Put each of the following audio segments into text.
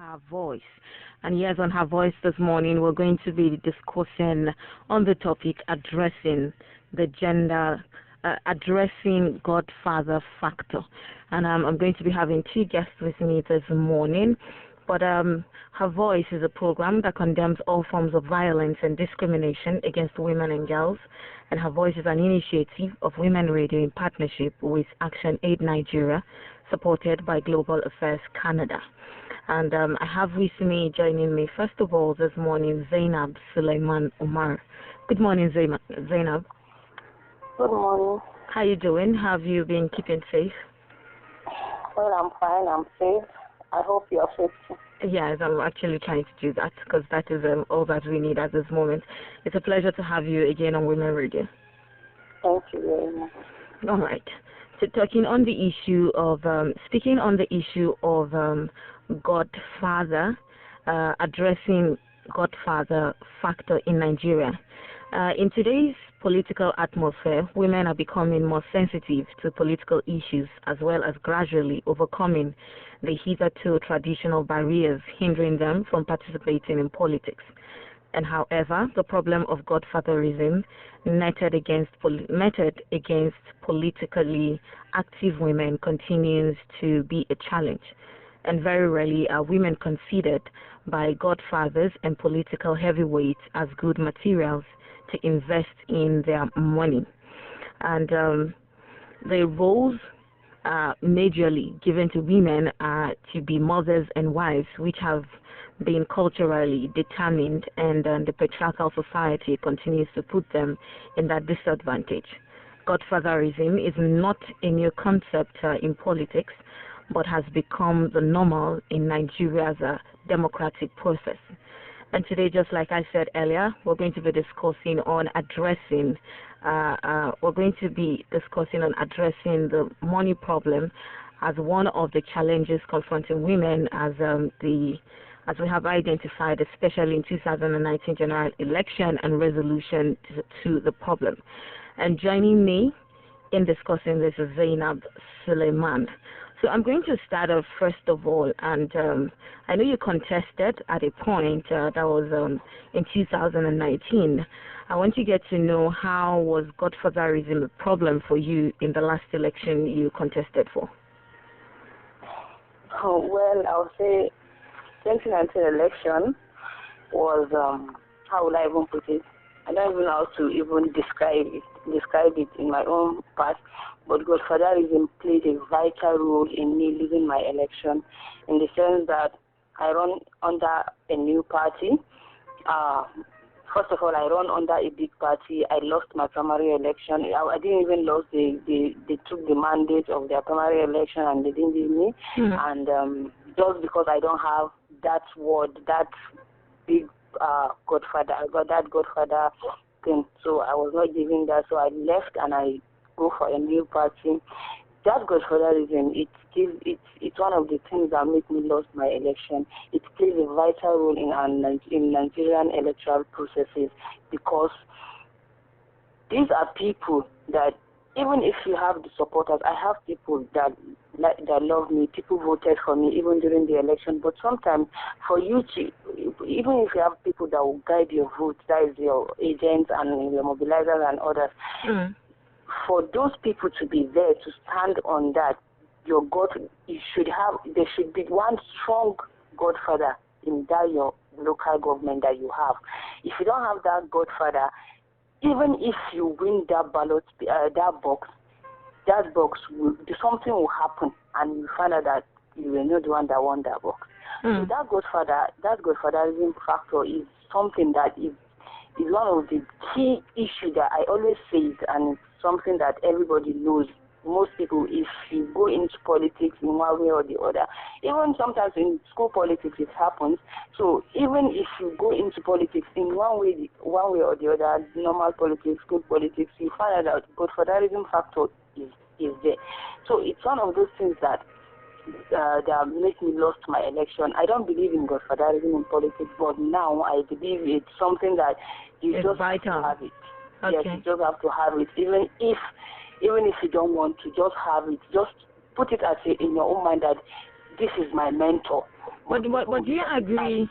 Her Voice. And yes, on Her Voice this morning, we're going to be discussing on the topic addressing the addressing Godfather factor. And I'm going to be having two guests with me this morning. But Her Voice is a program that condemns all forms of violence and discrimination against women and girls. And Her Voice is an initiative of Women Radio in partnership with ActionAid Nigeria, supported by Global Affairs Canada. And I have with me, joining me, first of all, this morning, Zainab Suleiman Umar. Good morning, Zainab. Good morning. How you doing? Have you been keeping safe? Well, I'm fine. I'm safe. I hope you're safe too. Yes, I'm actually trying to do that because that is all that we need at this moment. It's a pleasure to have you again on Women Radio. Thank you very much. All right. So speaking on the issue of Godfather, addressing Godfather factor in Nigeria. In today's political atmosphere, women are becoming more sensitive to political issues as well as gradually overcoming the hitherto traditional barriers hindering them from participating in politics. And however, the problem of godfatherism netted against politically active women continues to be a challenge. And very rarely are women considered by godfathers and political heavyweights as good materials to invest in their money. And the roles majorly given to women are to be mothers and wives, which have been culturally determined, and the patriarchal society continues to put them in that disadvantage. Godfatherism is not a new concept in politics, but has become the normal in Nigeria's democratic process. And today, just like I said earlier, we're going to be discussing on addressing the money problem as one of the challenges confronting women as we have identified, especially in 2019 general election and resolution to the problem. And joining me in discussing this is Zainab Suleiman. So I'm going to start off first of all, and I know you contested at a point that was in 2019. I want to get to know, how was godfatherism a problem for you in the last election you contested for? Oh, well, I would say 2019 election was, how would I even put it? I don't even know how to even describe it in my own part, but godfatherism played a vital role in me losing my election, in the sense that I run under a new party. First of all, I run under a big party. I lost my primary election. I didn't even lose. They took the mandate of their primary election and they didn't give me. Mm-hmm. And just because I don't have that word, that big godfather, I got that godfather thing. So I was not giving that. So I left and I go for a new party. That godfatherism, it's one of the things that make me lose my election. It plays a vital role in Nigerian electoral processes, because these are people that, even if you have the supporters, I have people that love me, people voted for me even during the election, but sometimes for you to, even if you have people that will guide your vote, that is your agents and your mobilizers and others, for those people to be there to stand on that, there should be one strong godfather in that your local government that you have. If you don't have that godfather, even if you win that ballot, that box something will happen, and you find out that you were not the one that won that box. So that godfatherism factor is something that is one of the key issues that I always say it, and it's something that everybody knows. Most people, if you go into politics in one way or the other, even sometimes in school politics it happens. So even if you go into politics in one way or the other, normal politics, school politics, you find out that godfatherism factor is there. So it's one of those things that make me lost my election. I don't believe in godfatherism in politics, but now I believe it's something that you just have to have it. Okay. Yes, you just have to have it, even if you don't want to, just have it. Just put it in your own mind that this is my mentor. But do you agree?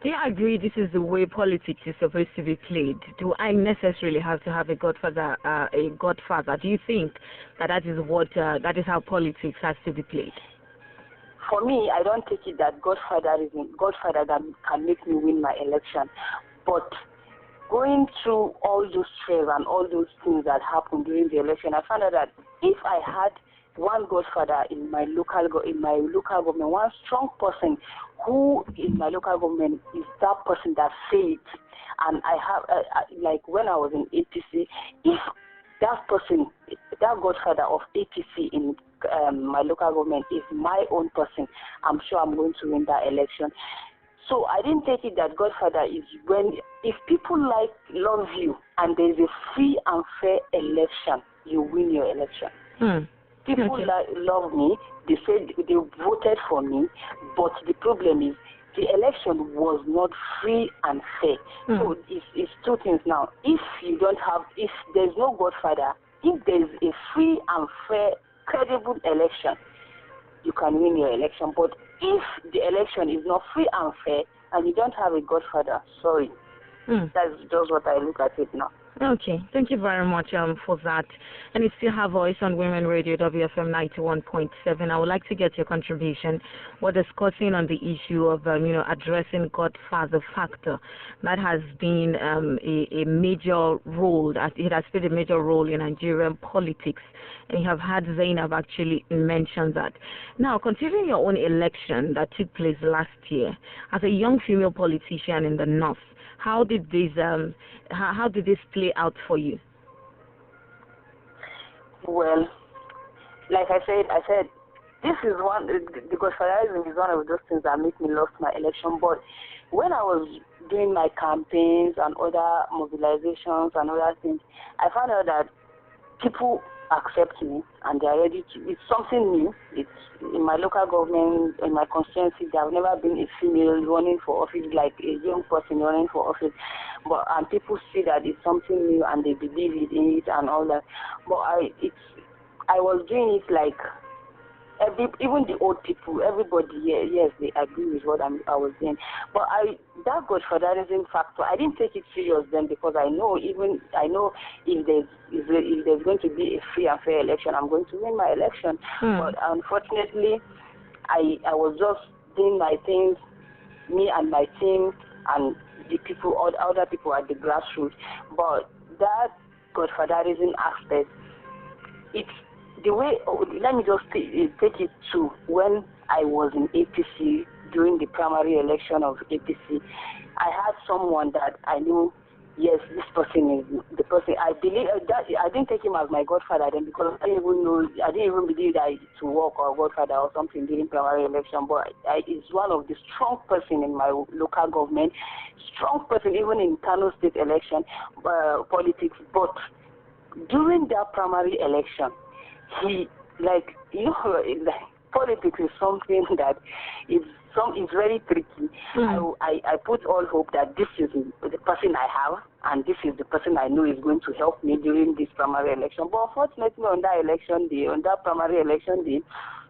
Do you agree this is the way politics is supposed to be played? Do I necessarily have to have a godfather? Do you think that is what that is how politics has to be played? For me, I don't take it that godfather that can make me win my election, but going through all those stress and all those things that happened during the election, I found out that if I had one godfather in my local government, one strong person who in my local government is that person that say it, and I have like when I was in APC, if that person, that godfather of APC in my local government is my own person, I'm sure I'm going to win that election. So I didn't take it that godfather is when, if people love you and there's a free and fair election, you win your election. People love me, they said they voted for me, but the problem is the election was not free and fair. So it's two things now. If there's no godfather, if there's a free and fair, credible election, you can win your election. But if the election is not free and fair and you don't have a godfather, sorry. That's just what I look at it now. Okay, thank you very much for that. And it's still HerVoice on Women Radio WFM 91.7. I would like to get your contribution. We're discussing on the issue of addressing godfather factor. That has been a major role. It has played a major role in Nigerian politics. And you have had Zainab actually mention that. Now, considering your own election that took place last year, as a young female politician in the North, how did this play out for you? Well, like I said, this is one, because federalism is one of those things that make me lost my election. But when I was doing my campaigns and other mobilizations and other things, I found out that people accept me and they are ready to. It's something new. It's in my local government, in my constituency. There have never been a female running for office, like a young person running for office. And people see that it's something new and they believe in it and all that. But I was doing it like even the old people, everybody, yes, they agree with what I was doing. But that godfatherism factor, I didn't take it serious then, because I know if there's going to be a free and fair election, I'm going to win my election. But unfortunately, I was just doing my things, me and my team and the people, other people at the grassroots. But that godfatherism aspect, it's the way. Let me just take it to when I was in APC during the primary election of APC. I had someone that I knew. Yes, this person is the person. I believe that I didn't take him as my godfather then, because I didn't even believe that to work or godfather or something during primary election. But it's one of the strong person in my local government, strong person even in Kano State election politics. But during that primary election, he politics is something that it's very tricky. I put all hope that this is the person I have, and this is the person I know is going to help me during this primary election. But unfortunately, on that primary election day,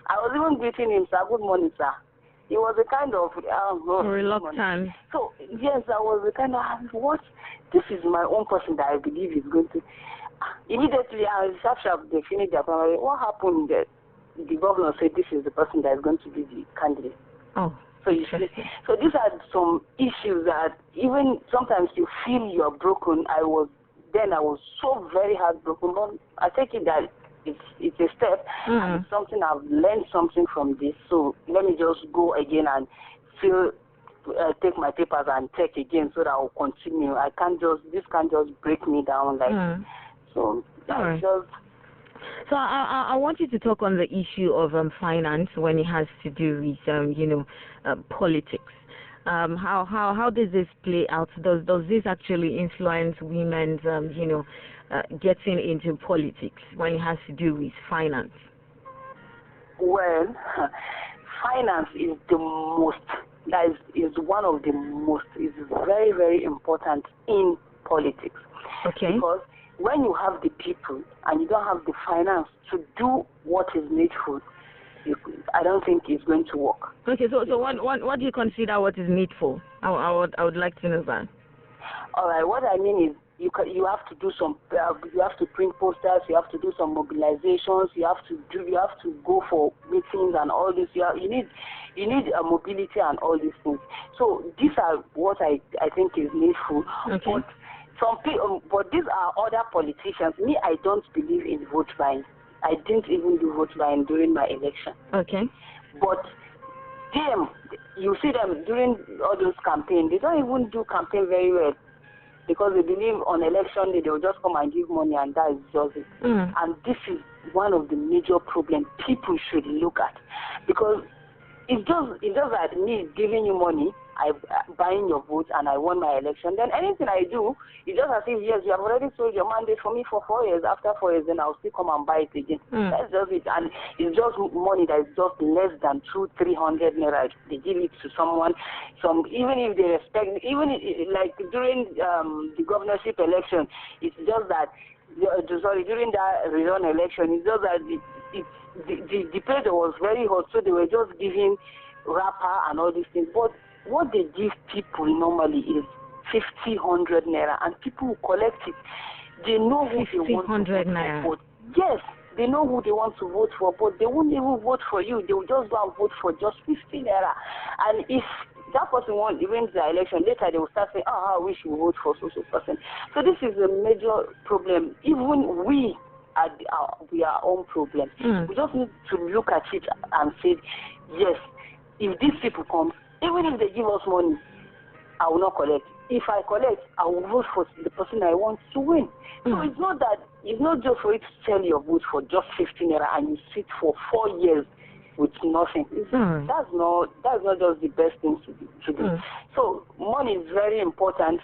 I was even greeting him, sir, good morning, sir. It was a kind of reluctant. So yes, I was a kind of what? This is my own person that I believe is going to. Immediately, they finished their primary. What happened? That the governor said this is the person that is going to be the candidate. Oh. So these are some issues that even sometimes you feel you're broken. I was so very heartbroken. But I take it that it's a step, and it's something I've learned something from this. So let me just go again and take my papers and check again so that I'll continue. This can't just break me down like. So that's just. So I want you to talk on the issue of finance when it has to do with politics. How does this play out? Does this actually influence women's getting into politics when it has to do with finance? Well, finance is one of the most, is very, very important in politics. Okay. Because when you have the people and you don't have the finance to do what is needful, I don't think it's going to work. Okay, so what do you consider what is needful? I would like to know that. All right, what I mean is you have to do some you have to print posters, you have to do some mobilizations, you have to go for meetings and all this. You need a mobility and all these things. So these are what I think is needful. Okay. But some people, but these are other politicians. Me, I don't believe in vote buying. I didn't even do vote buying during my election. Okay. But them, you see them during all those campaigns, they don't even do campaign very well because they believe on election day they will just come and give money and that is just it. And this is one of the major problems people should look at, because it's just that me giving you money, I buying your vote and I won my election. Then anything I do, it's just as if, yes, you have already sold your mandate for me for 4 years. After 4 years, then I'll still come and buy it again. That's just it. And it's just money that is just less than 200-300 naira. They give it to someone. Even if they respect, like during the governorship election, it's just that, during that rerun election, it's just that the place was very hot, so they were just giving wrapper and all these things. But what they give people normally is 50-100 naira, and people who collect it, they know who they want to vote for. Yes, they know who they want to vote for, but they won't even vote for you. They will just go and vote for just 50 naira. And if that person wins the election, later they will start saying, I wish we vote for so person. So this is a major problem. Even we are our own problem. We just need to look at it and say, yes, if these people come, even if they give us money, I will not collect. If I collect, I will vote for the person I want to win. So it's not just for you to sell your vote for just 15 naira and you sit for 4 years with nothing. That's not just the best thing to do. So money is very important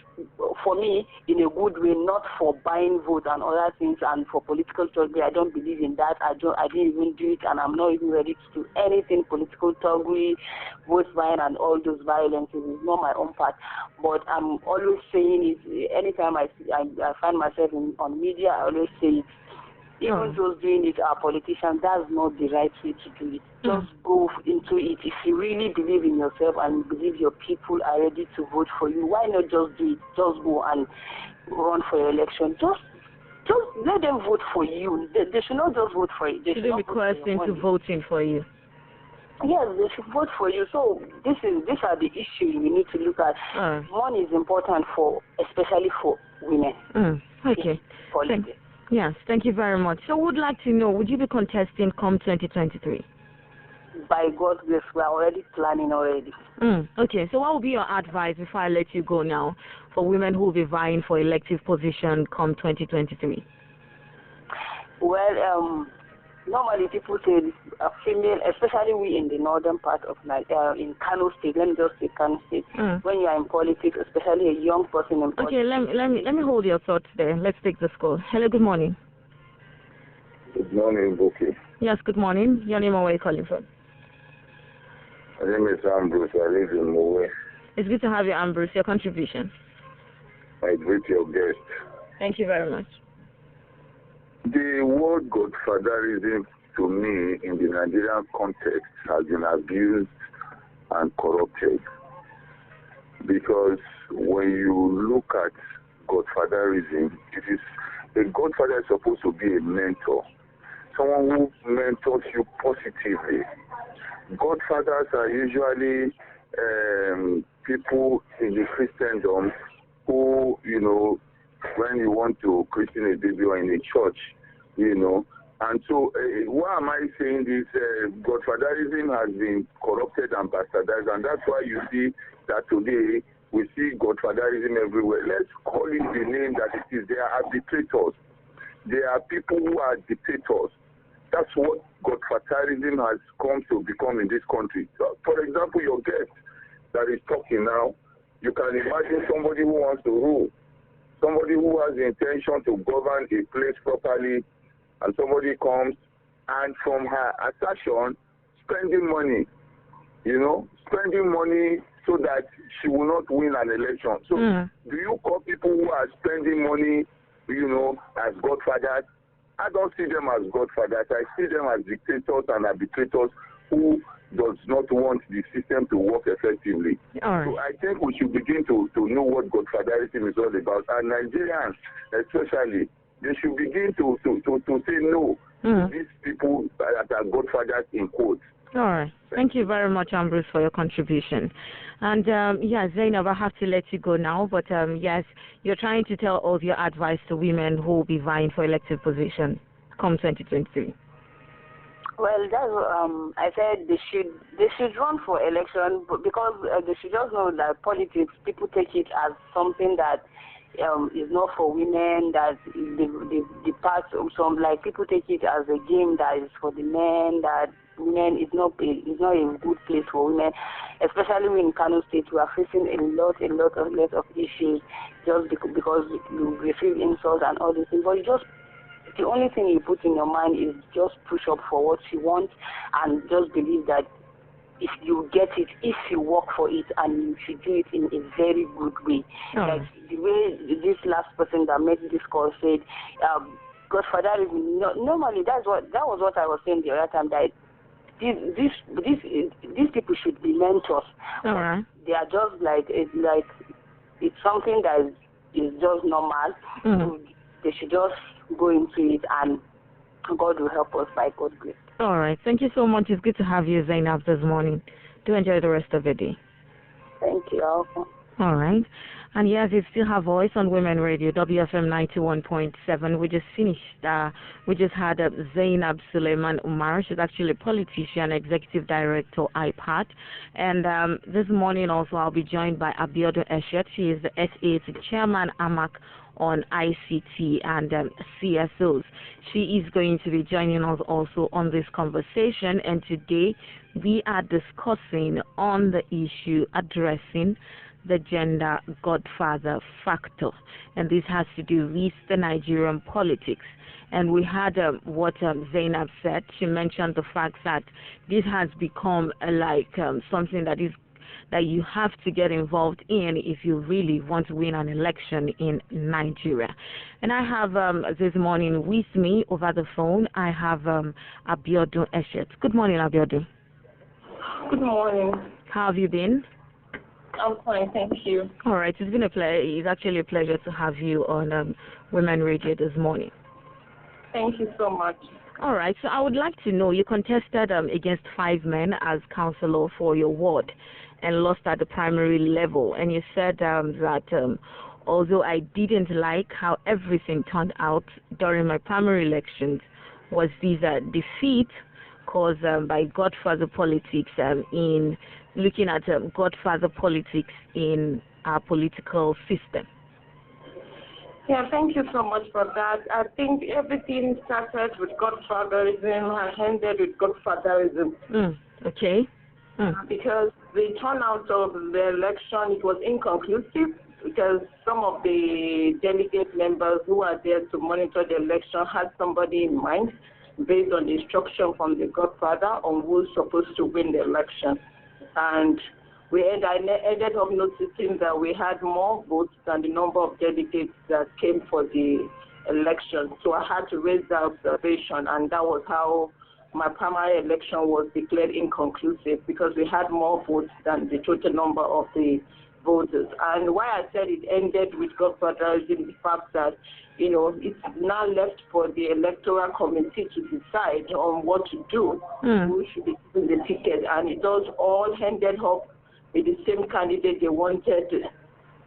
for me in a good way, not for buying votes and other things and for political toggery. I don't believe in that. I didn't even do it, and I'm not even ready to do anything political toggery, vote buying and all those violences. It's not my own part. But I'm always saying it. Anytime I find myself on media, I always say it. Even those doing it are politicians. That's not the right way to do it. Just go into it. If you really believe in yourself and you believe your people are ready to vote for you, why not just do it? Just go and run for your election. Just let them vote for you. They should not just vote for you. They should be coerced into voting for you. Yes, they should vote for you. So these are the issues we need to look at. Money is important especially for women. Okay. Yes, thank you very much. So would like to know, would you be contesting come 2023? By God's grace, we are already planning already. Okay, so what would be your advice before I let you go now for women who will be vying for elective position come 2023? Well, normally people say a female, especially we in the northern part of Nigeria, in Kano State, let me just say Kano State, when you are in politics, especially a young person in politics. Okay, let me hold your thoughts there. Let's take this call. Hello, good morning. Good morning, Buki. Yes, good morning. Your name and where are you calling from? My name is Ambrose. I live in Mowe. It's good to have you, Ambrose. Your contribution. I greet your guest. Thank you very much. The word godfatherism to me in the Nigerian context has been abused and corrupted, because when you look at godfatherism, a godfather is supposed to be a mentor, someone who mentors you positively. Godfathers are usually people in the Christendom who, when you want to christen a baby or in a church, And so, why am I saying this? Godfatherism has been corrupted and bastardized, and that's why you see that today we see godfatherism everywhere. Let's call it the name that it is. There are arbitrators. There are people who are dictators. That's what godfatherism has come to become in this country. So, for example, your guest that is talking now, you can imagine somebody who wants to rule, somebody who has the intention to govern a place properly, and somebody comes and from her assertion, spending money, spending money so that she will not win an election. So do you call people who are spending money, as godfathers? I don't see them as godfathers. I see them as dictators and arbitrators who does not want the system to work effectively. All right. So I think we should begin to know what godfatherism is all about. And Nigerians, especially, they should begin to say no to these people that are godfathers in quotes. All right. Thank you very much, Ambrose, for your contribution. And yes, Zainab, I have to let you go now. But yes, you're trying to tell all of your advice to women who will be vying for elective positions come 2023. Well, that's I said they should run for election, but because they should just know that politics, people take it as something that is not for women, that the parts of some, like, people take it as a game that is for the men, that women is not a good place for women, especially in Kano State. We are facing a lot of issues just because you receive insults and all these things. But the only thing you put in your mind is just push up for what you want and just believe that if you get it, if you work for it, and you should do it in a very good way. Like the way this last person that made this call said, godfatherism, normally that was what I was saying the other time, that these people should be mentors. All right. They are just like it's something that is just normal. So they should just go into it, and God will help us by God's grace. All right. Thank you so much. It's good to have you, Zainab, this morning. Do enjoy the rest of the day. Thank you. All right. And yes, you still have voice on Women Radio, WFM 91.7. We just finished. We just had Zainab Suleiman Umar. She's actually a politician, executive director, IPAT. And this morning also I'll be joined by Abiodun Eshet. She is the SA to Chairman AMAC on ICT and CSOs. She is going to be joining us also on this conversation, and today we are discussing on the issue addressing the gender godfather factor, and this has to do with the Nigerian politics. And we had what Zainab said. She mentioned the fact that this has become something that you have to get involved in if you really want to win an election in Nigeria. And I have this morning with me over the phone, I have Abiodun Eshet. Good morning, Abiodun. Good morning. How have you been? I'm fine, thank you. All right, it's been it's actually a pleasure to have you on Women Radio this morning. Thank you so much. All right, so I would like to know, you contested against 5 men as councillor for your ward and lost at the primary level, and you said that although I didn't like how everything turned out during my primary elections, was this defeat caused by godfather politics in looking at godfather politics in our political system. Yeah, thank you so much for that. I think everything started with godfatherism and ended with godfatherism. Okay. Because the turnout of the election, it was inconclusive, because some of the delegate members who are there to monitor the election had somebody in mind based on the instruction from the godfather on who's supposed to win the election. And I ended up noticing that we had more votes than the number of delegates that came for the election. So I had to raise that observation, and that was how my primary election was declared inconclusive, because we had more votes than the total number of the voters. And why I said it ended with godfatherism, the fact that, it's now left for the electoral committee to decide on what to do, who should be given the ticket, and it does all ended up with the same candidate they wanted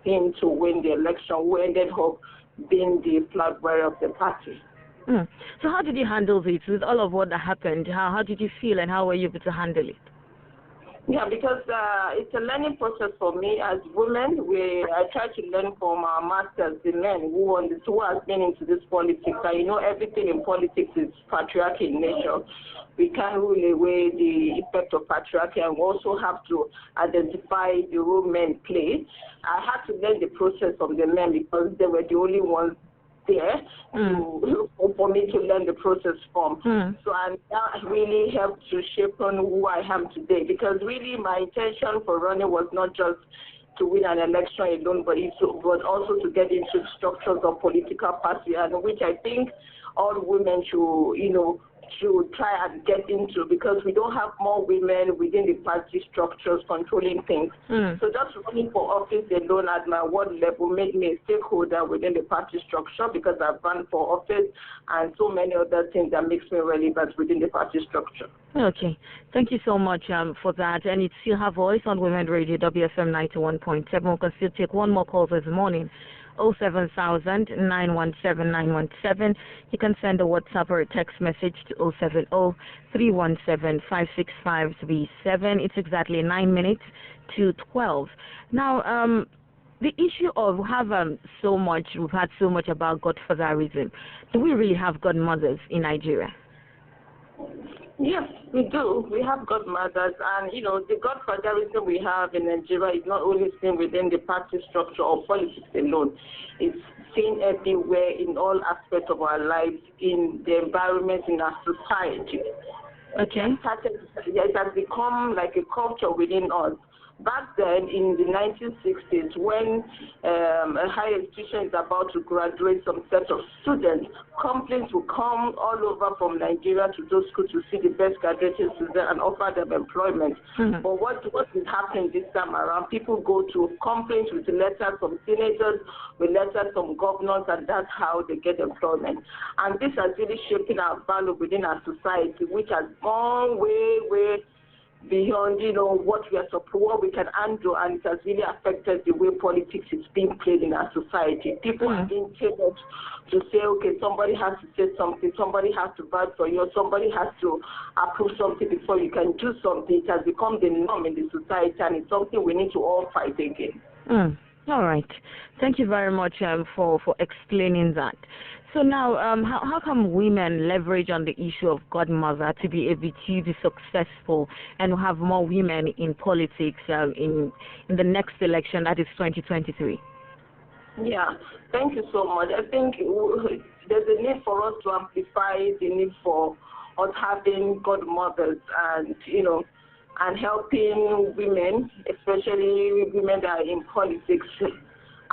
him to win the election, who ended up being the flag bearer of the party. So how did you handle it with all of what that happened? How did you feel, and how were you able to handle it? Yeah, because it's a learning process for me as women. I try to learn from our masters, the men who have been into this politics. And everything in politics is patriarchy in nature. We can't rule away the effect of patriarchy, and we also have to identify the role men play. I had to learn the process from the men, because they were the only ones there for me to learn the process from. So that really helped to shape on who I am today, because really my intention for running was not just to win an election alone, but also to get into structures of political party, and which I think all women should try and get into, because we don't have more women within the party structures controlling things. So just running for office alone at my ward level made me a stakeholder within the party structure, because I've run for office and so many other things that makes me relevant within the party structure. Okay, thank you so much for that. And it's still HerVoice on Women Radio, WFM 91.7. We can still take one more call this morning. 07000 917 917. You can send a WhatsApp or a text message to 070 317 56537. It's exactly 9 minutes to 12. Now, the issue of we've had so much about godfatherism. Do we really have godmothers in Nigeria? Yes, we do. We have godmothers, and the godfatherism we have in Nigeria is not only seen within the party structure or politics alone. It's seen everywhere in all aspects of our lives, in the environment, in our society. Okay. It has become like a culture within us. Back then, in the 1960s, when a higher institution is about to graduate some set of students, complaints will come all over from Nigeria to those schools to see the best graduating students and offer them employment. But what is happening this time around? People go to complaints with letters from senators, with letters from governors, and that's how they get employment. And this has really shaped our value within our society, which has gone way beyond, what we can handle, and it has really affected the way politics is being played in our society. People are being tailored to say, okay, somebody has to say something, somebody has to vote for you, somebody has to approve something before you can do something. It has become the norm in the society, and it's something we need to all fight against. All right. Thank you very much for explaining that. So now, how can women leverage on the issue of godmother to be able to be successful and have more women in politics in the next election, that is 2023? Yeah, thank you so much. I think there's a need for us to amplify the need for us having godmothers and helping women, especially women that are in politics,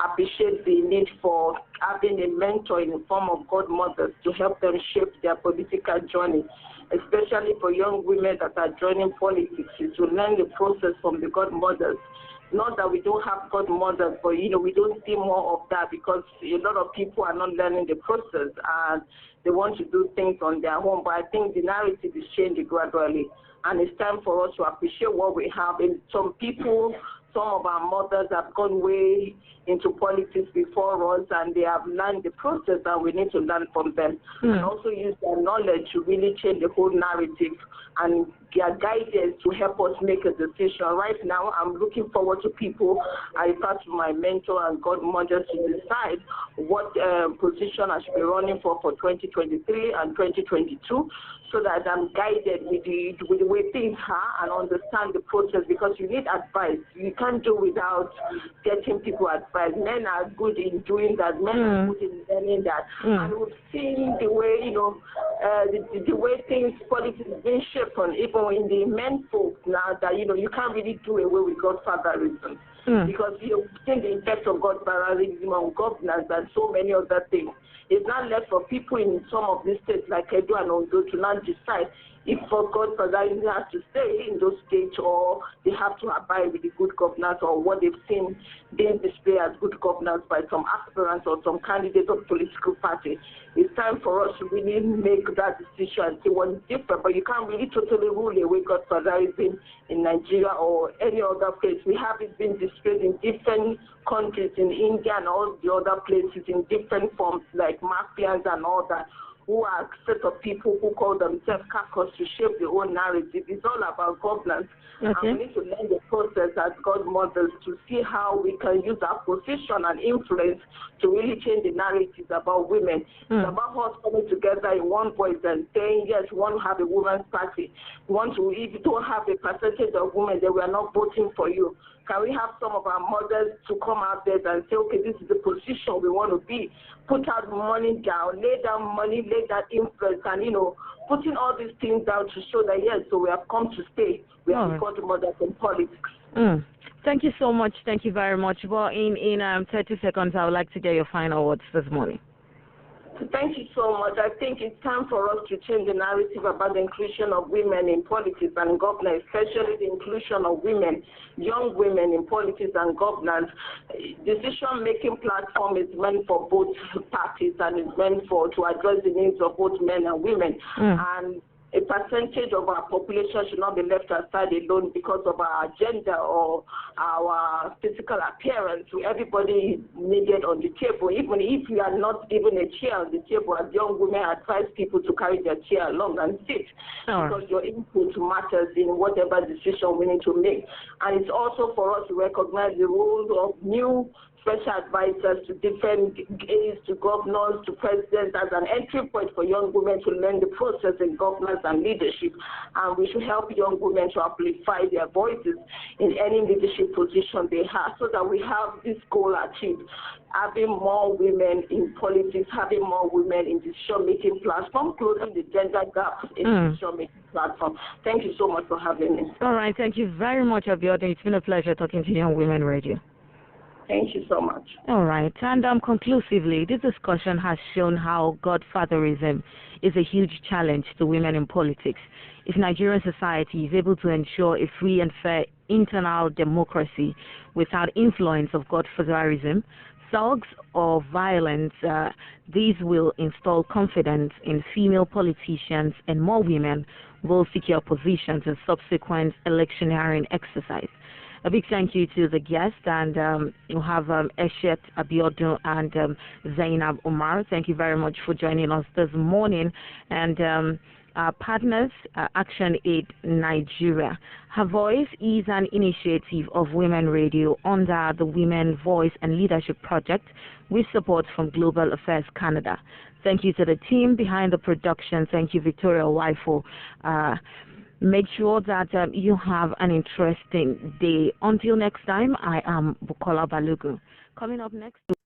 appreciate the need for having a mentor in the form of godmothers to help them shape their political journey, especially for young women that are joining politics, to learn the process from the godmothers. Not that we don't have godmothers, but we don't see more of that, because a lot of people are not learning the process and they want to do things on their own. But I think the narrative is changing gradually, and it's time for us to appreciate what we have. And some of our mothers have gone way into politics before us, and they have learned the process, and we need to learn from them and also use their knowledge to really change the whole narrative and their guidance to help us make a decision. Right now, I'm looking forward to people. I refer to my mentor and godmother to decide what position I should be running for 2023 and 2022, so that I'm guided with the way things are and understand the process, because you need advice. You can't do without getting people advice. Men are good in doing that. Men are good in learning that. And we've seen the way, the way things, politics is being shaped on, even in the men folks now, that, you can't really do away with godfatherism. Because you've seen the effect of godfatherism on governance and so many other things. It's not left for people in some of these states like Edo and Ondo to now decide if for godfatherism has to stay in those states, or they have to abide with the good governance, or what they've seen being displayed as good governance by some aspirants or some candidates of political parties. It's time for us to really make that decision and see what's different. But you can't really totally rule away godfatherism in Nigeria or any other place. We have it been displayed in different countries, in India and all the other places, in different forms, like mafias and all that, who are a set of people who call themselves caucus to shape the whole narrative. It's all about governance. And we need to learn the process as godmothers to see how we can use our position and influence to really change the narratives about women. It's about us coming together in one voice and saying, yes, we want to have a women's party. We want to, if you don't have a percentage of women, then we are not voting for you. Can we have some of our mothers to come out there and say, okay, this is the position we want to be? Put out money down, lay down money, lay down influence, and, putting all these things down to show that, yes, so we have come to stay. We have got mothers in politics. Thank you so much. Thank you very much. Well, in 30 seconds, I would like to get your final words this morning. Thank you so much. I think it's time for us to change the narrative about the inclusion of women in politics and governance, especially the inclusion of women, young women in politics and governance. Decision-making platform is meant for both parties and is meant to address the needs of both men and women. And a percentage of our population should not be left aside alone because of our gender or our physical appearance. Everybody is needed on the table. Even if you are not even a chair on the table, as young women advise people to carry their chair along and sit, because your input matters in whatever decision we need to make. And it's also for us to recognize the role of new special advisors to different aides, to governors, to presidents, as an entry point for young women to learn the process in governance and leadership. And we should help young women to amplify their voices in any leadership position they have, so that we have this goal achieved: having more women in politics, having more women in decision-making platform, closing the gender gap in decision-making platform. Thank you so much for having me. All right, thank you very much, Abiodun. It's been a pleasure talking to Young Women Radio. Thank you so much. All right, and conclusively, this discussion has shown how godfatherism is a huge challenge to women in politics. If Nigerian society is able to ensure a free and fair internal democracy without influence of godfatherism, thugs or violence, these will install confidence in female politicians, and more women will secure positions in subsequent electioneering exercise. A big thank you to the guests, and you have Eshet Abiodun and Zainab Umar. Thank you very much for joining us this morning. And our partners, ActionAid Nigeria. HerVoice is an initiative of Women Radio under the Women Voice and Leadership Project with support from Global Affairs Canada. Thank you to the team behind the production. Thank you, Victoria Waifo. Make sure that you have an interesting day. Until next time, I am Bukola Balogun. Coming up next.